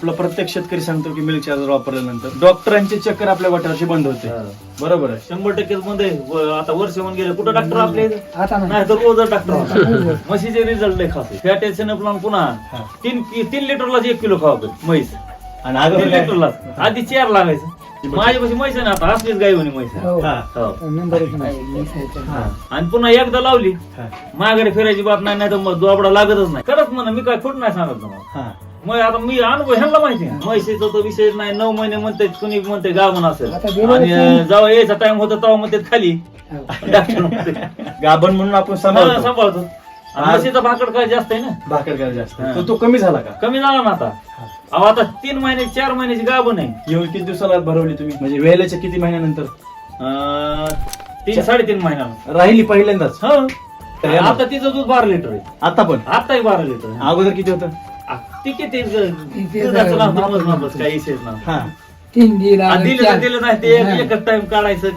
आपला प्रत्येक शेतकरी सांगतो की मिल्क चार्जर वापरल्यानंतर डॉक्टरांचे चक्कर आपल्या वाट्यावरची बंद होते. बरोबर आहे. 100% मध्ये आता वर्ष होऊन गेले कुठं डॉक्टर आपले आता नाही तर रोज डॉक्टर म्हशीचे रिझल्ट लय खास फॅट एसिनोप्लान पुन्हा हा. 3 लिटरला 1 किलो खावा म्हैस आणि 3 अगोदर काय? लिटरला आधी 4 लागायचं. माझ्यापाशी म्हैस आहे ना आता असलीच गाय म्हणे म्हैस आहे. हो. हा. हो. नंबर एक नाही. हा. आणि पुन्हा एकदा लावली हा. माघारी फिरायची बात नाही तर मग दोबडा लागतच नाही. खरंच म्हणा मी काय खोट नाही सांगत तुम्हाला. हा. मग आता मी अनुभव ह्यांना माहिती आहे म्हैशीचा तो विषय नाही. 9 महिने म्हणते कुणी म्हणते गाभण असेल आता गेल्या आणि वर्षी- जेव्हा यायचा टाइम होता तेव्हा म्हणते खाली हो. डॉक्टर म्हणते गाभण म्हणून आपण सांभाळतो. सांभाळतो. आणि म्हशीचा भाकड काय जास्त आहे ना भाकर काय जास्त हा. तो कमी झाला का? कमी झाला ना आता. अहो आता 3 महिने 4 महिन्याची गाभण आहे. येऊन किती दिवसाला भरवली तुम्ही म्हणजे वेळेच्या किती महिन्यानंतर 3-3.5 महिन्यानं राहिली पहिल्यांदाच? हो. आता तिचं दूध 12 लिटर आहे. आता पण आताही 12 लिटर आहे. अगोदर किती होतं? ती किती दुधाचं नाव तर मोजमापच काही विषयच नाही. हा. 3 दिला दिलं तर दिलं नाही ते एकच टाइम काढायचं